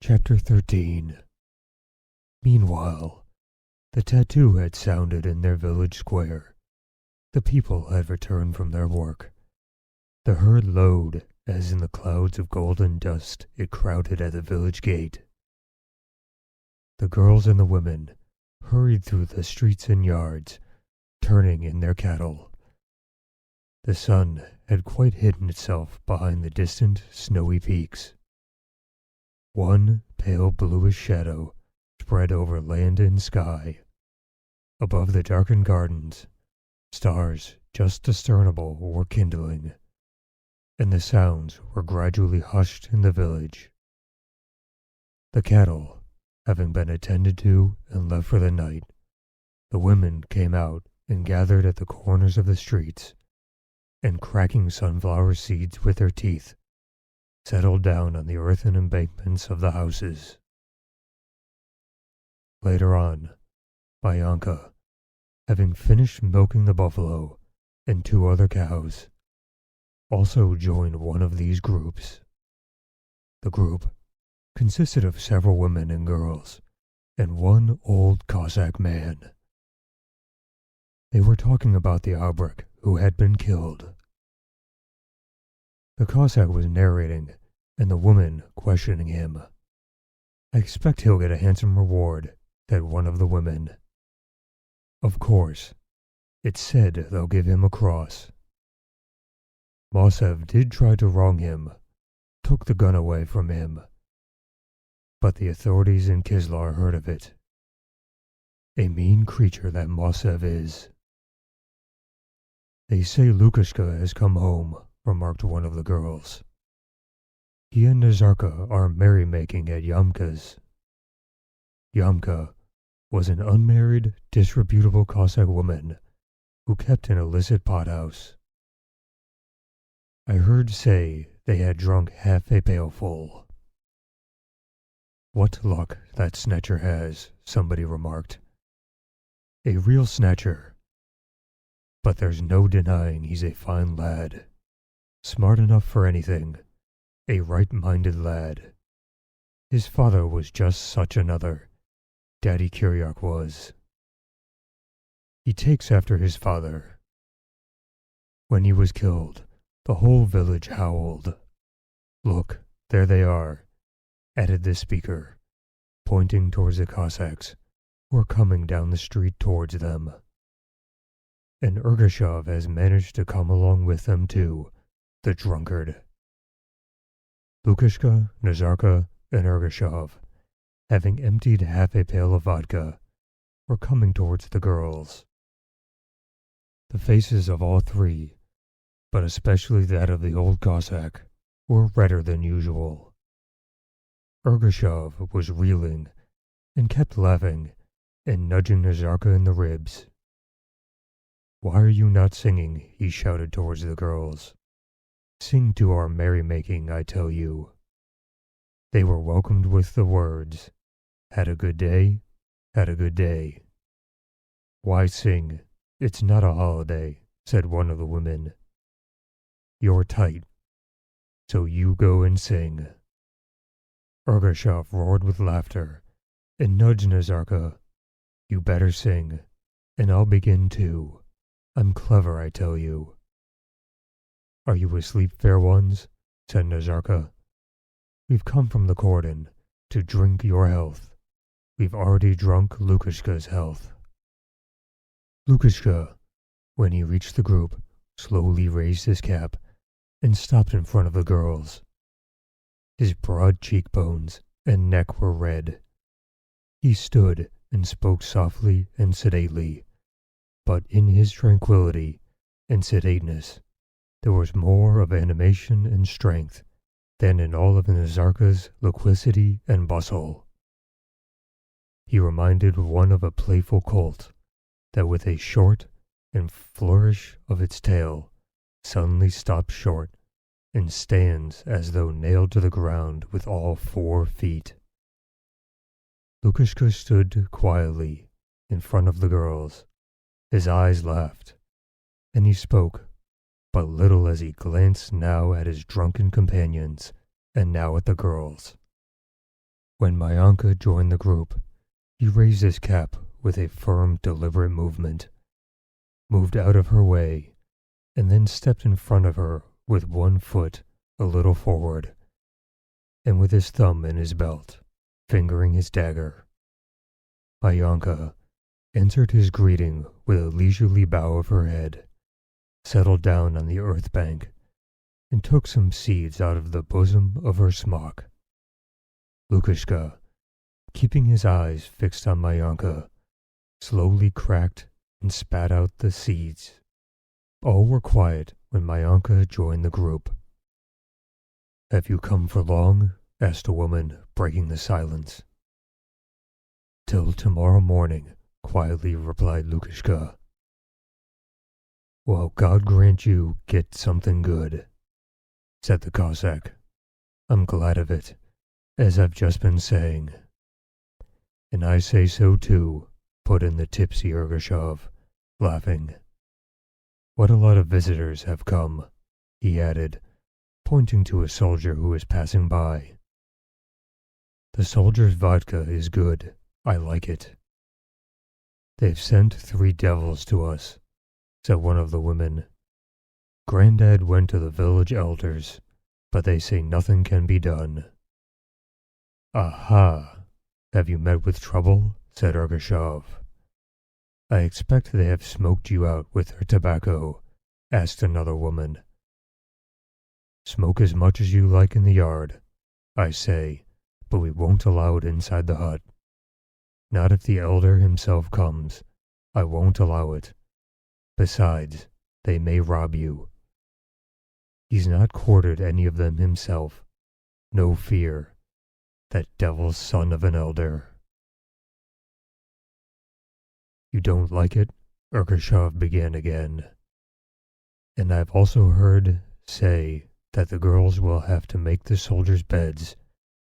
Chapter 13. Meanwhile, the tattoo had sounded in their village square. The people had returned from their work. The herd lowed as in the clouds of golden dust it crowded at the village gate. The girls and the women hurried through the streets and yards, turning in their cattle. The sun had quite hidden itself behind the distant, snowy peaks. One pale bluish shadow spread over land and sky. Above the darkened gardens, stars just discernible were kindling, and the sounds were gradually hushed in the village. The cattle, having been attended to and left for the night, the women came out and gathered at the corners of the streets, and cracking sunflower seeds with their teeth, settled down on the earthen embankments of the houses. Later on, Bianca, having finished milking the buffalo and two other cows, also joined one of these groups. The group consisted of several women and girls, and one old Cossack man. They were talking about the Obrek who had been killed. The Cossack was narrating, and the woman questioning him. "I expect he'll get a handsome reward," said one of the women. "Of course. It's said they'll give him a cross. Mosev did try to wrong him, took the gun away from him. But the authorities in Kislar heard of it. A mean creature that Mosev is." "They say Lukashka has come home," remarked one of the girls. "He and Nazarka are merrymaking at Yamka's." Yamka was an unmarried, disreputable Cossack woman who kept an illicit pothouse. "I heard say they had drunk half a pailful." "What luck that snatcher has," somebody remarked. "A real snatcher. But there's no denying he's a fine lad. Smart enough for anything. A right-minded lad. His father was just such another. Daddy Kiryak was. He takes after his father. When he was killed, the whole village howled. Look, there they are," added the speaker, pointing towards the Cossacks who were coming down the street towards them. "And Ergashov has managed to come along with them too, the drunkard." Lukashka, Nazarka, and Ergashov, having emptied half a pail of vodka, were coming towards the girls. The faces of all three, but especially that of the old Cossack, were redder than usual. Ergashov was reeling and kept laughing and nudging Nazarka in the ribs. "Why are you not singing?" he shouted towards the girls. "Sing to our merrymaking, I tell you." They were welcomed with the words, "Had a good day? Had a good day." "Why sing? It's not a holiday," said one of the women. "You're tight, so you go and sing." Ergashov roared with laughter and nudged Nazarka. "You better sing, and I'll begin too. I'm clever, I tell you." "Are you asleep, fair ones?" said Nazarka. "We've come from the cordon to drink your health. We've already drunk Lukashka's health." Lukashka, when he reached the group, slowly raised his cap and stopped in front of the girls. His broad cheekbones and neck were red. He stood and spoke softly and sedately, but in his tranquility and sedateness there was more of animation and strength than in all of Nazarka's loquacity and bustle. He reminded one of a playful colt that with a short and flourish of its tail suddenly stops short and stands as though nailed to the ground with all 4 feet. Lukashka stood quietly in front of the girls. His eyes laughed, and he spoke but little as he glanced now at his drunken companions and now at the girls. When Mayanka joined the group, he raised his cap with a firm, deliberate movement, moved out of her way, and then stepped in front of her with one foot a little forward, and with his thumb in his belt, fingering his dagger. Mayanka answered his greeting with a leisurely bow of her head, settled down on the earth bank, and took some seeds out of the bosom of her smock. Lukashka, keeping his eyes fixed on Mayanka, slowly cracked and spat out the seeds. All were quiet when Mayanka joined the group. "Have you come for long?" asked a woman, breaking the silence. "Till tomorrow morning," quietly replied Lukashka. "Well, God grant you get something good," said the Cossack. "I'm glad of it, as I've just been saying." "And I say so too," put in the tipsy Ergashov, laughing. "What a lot of visitors have come," he added, pointing to a soldier who was passing by. "The soldier's vodka is good. I like it." "They've sent 3 devils to us," said one of the women. "Granddad went to the village elders, but they say nothing can be done." "Aha! Have you met with trouble?" said Ergashov. "I expect they have smoked you out with their tobacco," asked another woman. "Smoke as much as you like in the yard, I say, but we won't allow it inside the hut. Not if the elder himself comes. I won't allow it. Besides, they may rob you. He's not quartered any of them himself. No fear. That devil's son of an elder." "You don't like it?" Ergashov began again. "And I've also heard say that the girls will have to make the soldiers' beds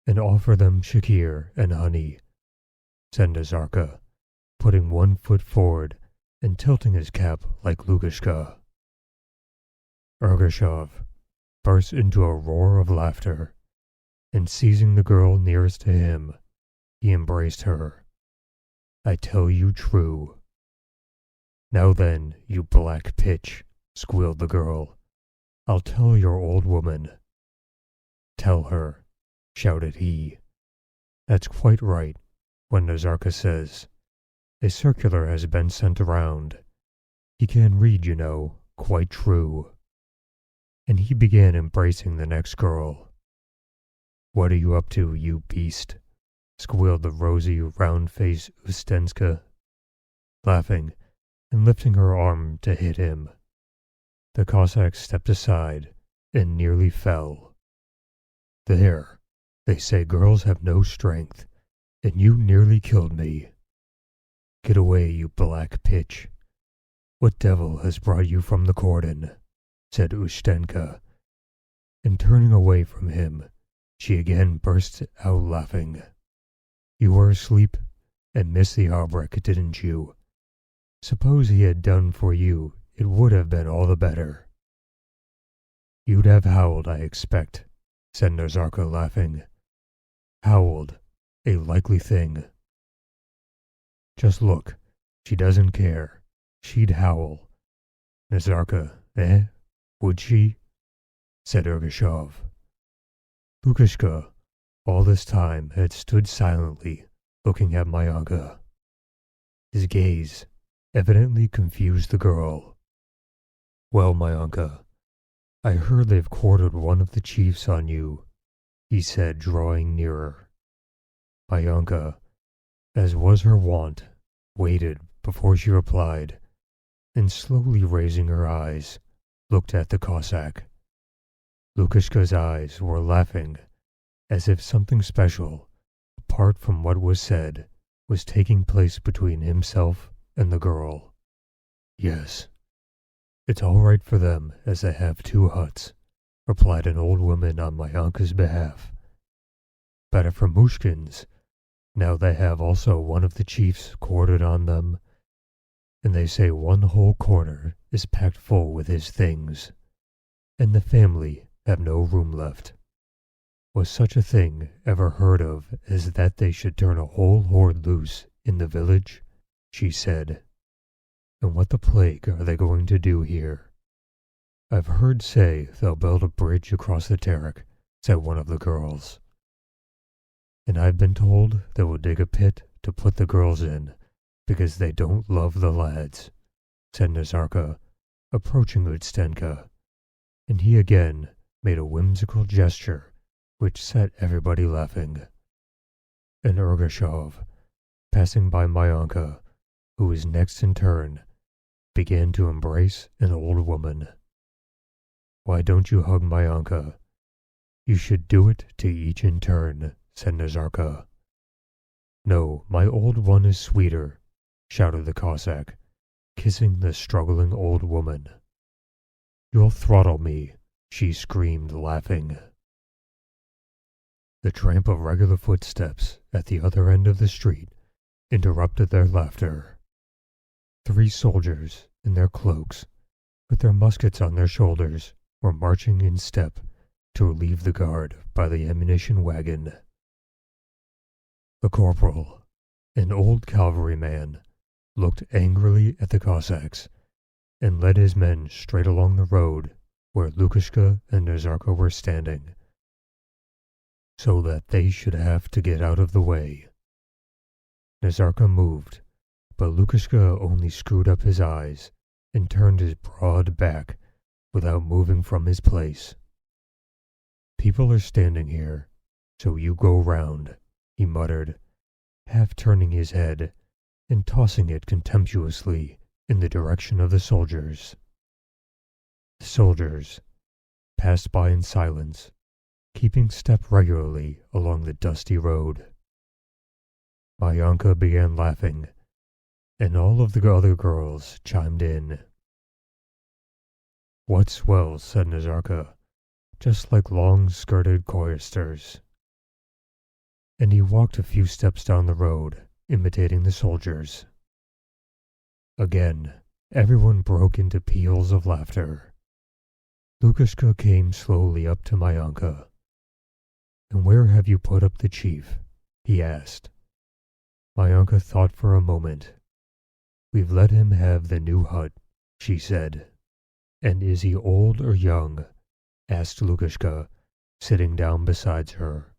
and offer them shakir and honey," said Nazarka, putting one foot forward and tilting his cap like Lukashka. Ergashov burst into a roar of laughter, and seizing the girl nearest to him, he embraced her. "I tell you true." "Now then, you black pitch," squealed the girl. "I'll tell your old woman." "Tell her," shouted he. "That's quite right, what Nazarka says. A circular has been sent around. He can read, you know, quite true." And he began embracing the next girl. "What are you up to, you beast?" squealed the rosy, round-faced Ustenska, laughing and lifting her arm to hit him. The Cossack stepped aside and nearly fell. "There, they say girls have no strength, and you nearly killed me. Get away, you black pitch. What devil has brought you from the cordon?" said Ustenka, and turning away from him, she again burst out laughing. "You were asleep and missed the Albrecht, didn't you? Suppose he had done for you, it would have been all the better." "You'd have howled, I expect," said Nazarka, laughing. "Howled, a likely thing. Just look, she doesn't care. She'd howl. Nazarka, eh? Would she?" said Ergashov. Lukashka, all this time, had stood silently, looking at Mayanka. His gaze evidently confused the girl. "Well, Mayanka, I heard they've quartered one of the chiefs on you," he said, drawing nearer. Mayanka, as was her wont, waited before she replied, and slowly raising her eyes, looked at the Cossack. Lukashka's eyes were laughing, as if something special, apart from what was said, was taking place between himself and the girl. "Yes, it's all right for them, as they have 2 huts," replied an old woman on Mayanka's behalf. "Better for Mushkins, now they have also one of the chiefs quartered on them, and they say one whole corner is packed full with his things, and the family have no room left." Was such a thing ever heard of as that they should turn a whole horde loose in the village? She said. And what the plague are they going to do here? I've heard say they'll build a bridge across the Terek, said one of the girls. And I've been told they will dig a pit to put the girls in, because they don't love the lads, said Nazarka, approaching Utstenka, and he again made a whimsical gesture which set everybody laughing. And Ergashov, passing by Myanka, who was next in turn, began to embrace an old woman. Why don't you hug Myanka? You should do it to each in turn, said Nazarka. No, my old one is sweeter, shouted the Cossack, kissing the struggling old woman. You'll throttle me, she screamed, laughing. The tramp of regular footsteps at the other end of the street interrupted their laughter. 3 soldiers, in their cloaks, with their muskets on their shoulders, were marching in step to relieve the guard by the ammunition wagon. The corporal, an old cavalryman, looked angrily at the Cossacks and led his men straight along the road where Lukashka and Nazarka were standing, so that they should have to get out of the way. Nazarka moved, but Lukashka only screwed up his eyes and turned his broad back without moving from his place. People are standing here, so you go round, he muttered, half turning his head and tossing it contemptuously in the direction of the soldiers. The soldiers passed by in silence, keeping step regularly along the dusty road. Myanka began laughing, and all of the other girls chimed in. What swells, said Nazarka, just like long-skirted choristers. And he walked a few steps down the road, imitating the soldiers. Again, everyone broke into peals of laughter. Lukashka came slowly up to Myanka. And where have you put up the chief? He asked. Myanka thought for a moment. We've let him have the new hut, she said. And is he old or young? Asked Lukashka, sitting down beside her.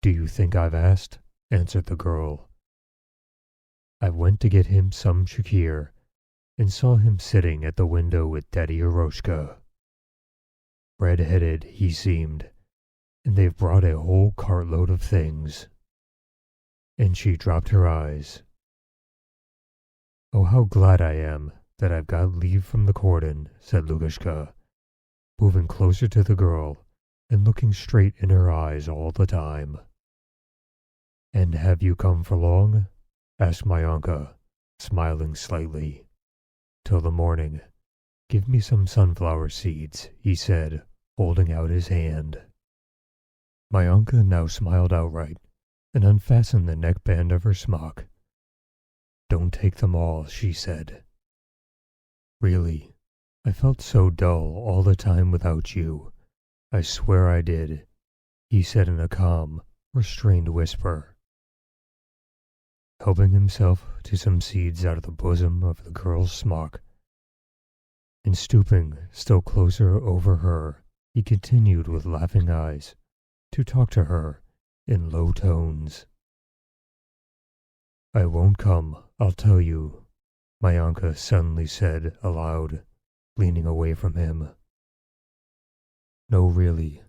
Do you think I've asked? Answered the girl. I went to get him some shakir, and saw him sitting at the window with Daddy Eroshka. Red-headed he seemed, and they've brought a whole cartload of things. And she dropped her eyes. Oh, how glad I am that I've got leave from the cordon, said Lukashka, moving closer to the girl and looking straight in her eyes all the time. And have you come for long? Asked Myanka, smiling slightly. Till the morning. Give me some sunflower seeds, he said, holding out his hand. Myanka now smiled outright and unfastened the neckband of her smock. Don't take them all, she said. Really, I felt so dull all the time without you. I swear I did, he said in a calm, restrained whisper. Helping himself to some seeds out of the bosom of the girl's smock, and stooping still closer over her, he continued with laughing eyes to talk to her in low tones. I won't come, I'll tell you, Myanka suddenly said aloud, leaning away from him. No, really.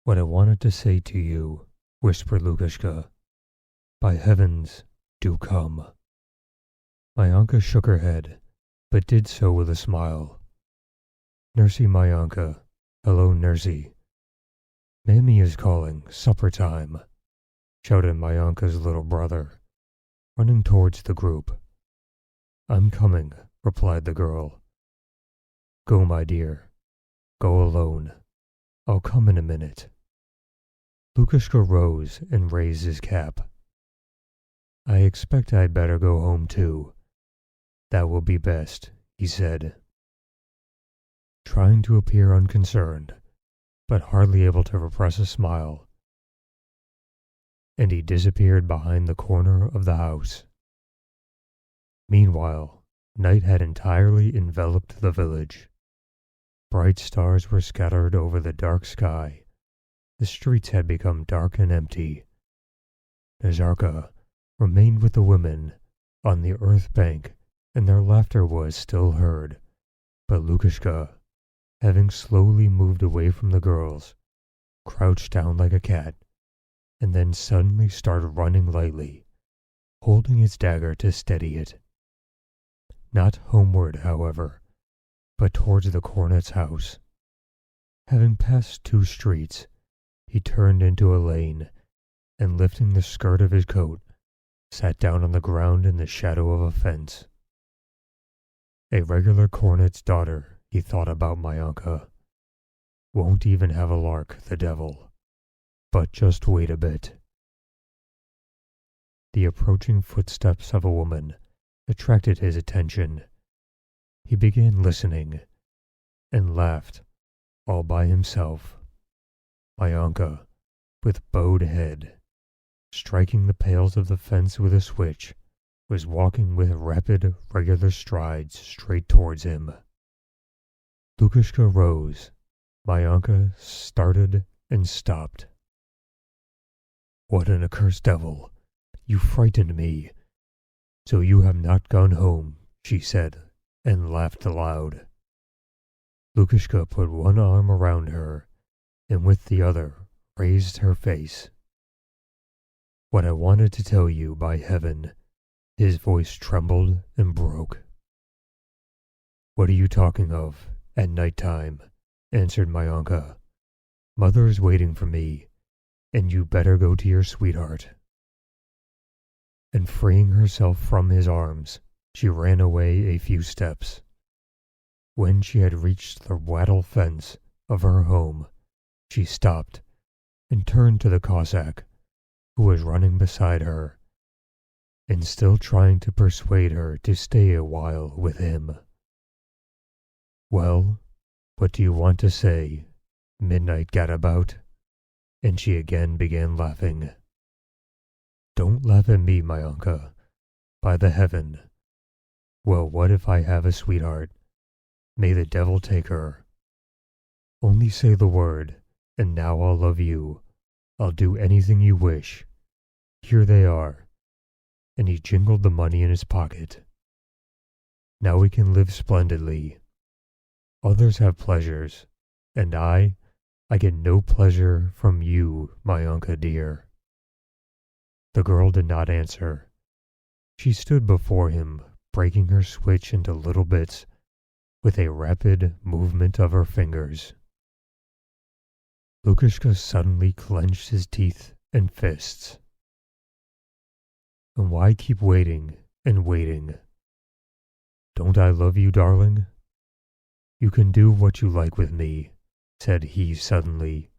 What I wanted to say to you, whispered Lukashka. By heavens, do come. Myanka shook her head, but did so with a smile. Nursey Myanka, hello, Nursey. Mammy is calling, supper time, shouted Myanka's little brother, running towards the group. I'm coming, replied the girl. Go, my dear. Go alone. I'll come in a minute. Lukashka rose and raised his cap. I expect I'd better go home too. That will be best, he said. Trying to appear unconcerned, but hardly able to repress a smile, and he disappeared behind the corner of the house. Meanwhile, night had entirely enveloped the village. Bright stars were scattered over the dark sky. The streets had become dark and empty. Nazarka remained with the women on the earth bank, and their laughter was still heard. But Lukashka, having slowly moved away from the girls, crouched down like a cat, and then suddenly started running lightly, holding his dagger to steady it. Not homeward, however, but towards the cornet's house. Having passed 2 streets, he turned into a lane, and lifting the skirt of his coat, sat down on the ground in the shadow of a fence. A regular cornet's daughter, he thought about Myanka. Won't even have a lark, the devil. But just wait a bit. The approaching footsteps of a woman attracted his attention. He began listening, and laughed, all by himself. Myanka, with bowed head, striking the pales of the fence with a switch, was walking with rapid, regular strides straight towards him. Lukashka rose. Myanka started and stopped. "What an accursed devil! You frightened me. So you have not gone home," she said, and laughed aloud. Lukashka put one arm around her, and with the other raised her face. "What I wanted to tell you, by heaven," his voice trembled and broke. "What are you talking of, at night time?" answered Myanka. "Mother is waiting for me, and you better go to your sweetheart." And freeing herself from his arms, she ran away a few steps. When she had reached the wattle fence of her home, she stopped and turned to the Cossack, who was running beside her, and still trying to persuade her to stay a while with him. "Well, what do you want to say, midnight gadabout?" And she again began laughing. "Don't laugh at me, Myanka, by the heaven. Well, what if I have a sweetheart? May the devil take her. Only say the word, and now I'll love you. I'll do anything you wish. Here they are." And he jingled the money in his pocket. "Now we can live splendidly. Others have pleasures, and I get no pleasure from you, Myanka dear." The girl did not answer. She stood before him, breaking her switch into little bits with a rapid movement of her fingers. Lukashka suddenly clenched his teeth and fists. "And why keep waiting and waiting? Don't I love you, darling? You can do what you like with me," said he suddenly,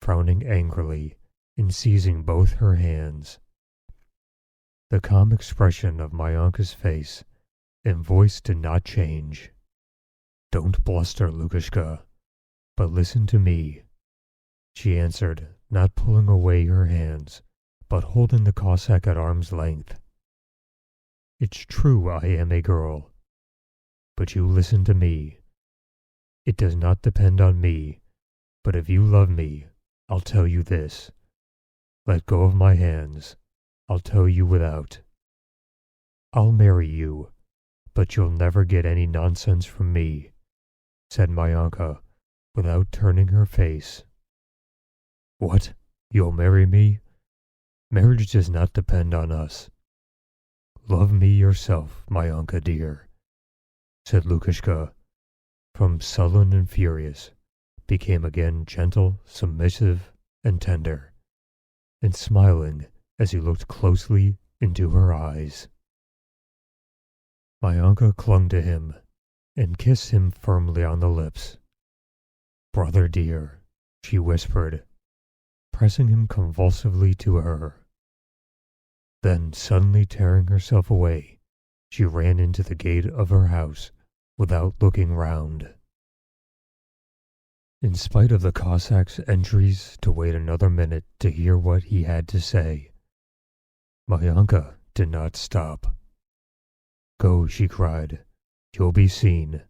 frowning angrily and seizing both her hands. The calm expression of Myanka's face and voice did not change. "Don't bluster, Lukashka, but listen to me," she answered, not pulling away her hands, but holding the Cossack at arm's length. "It's true I am a girl, but you listen to me. It does not depend on me, but if you love me, I'll tell you this. Let go of my hands. I'll tell you without. I'll marry you, but you'll never get any nonsense from me," said Myanka, without turning her face. "What? You'll marry me? Marriage does not depend on us. Love me yourself, Myanka dear," said Lukashka, from sullen and furious, became again gentle, submissive, and tender, and smiling as he looked closely into her eyes. Myanka clung to him and kissed him firmly on the lips. "Brother dear," she whispered, pressing him convulsively to her. Then, suddenly tearing herself away, she ran into the gate of her house without looking round. in spite of the Cossacks' entries to wait another minute to hear what he had to say. Maryanka did not stop. "Go," she cried. "You'll be seen.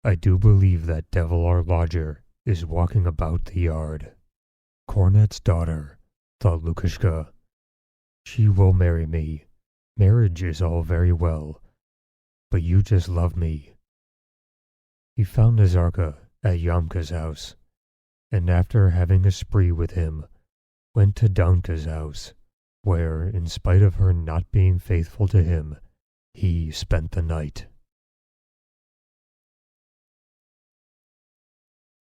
I do believe that devil our lodger is walking about the yard." "Cornet's daughter," thought Lukashka. "She will marry me. Marriage is all very well, but you just love me." He found Nazarka at Yamka's house, and after having a spree with him, went to Danka's house, where, in spite of her not being faithful to him, he spent the night.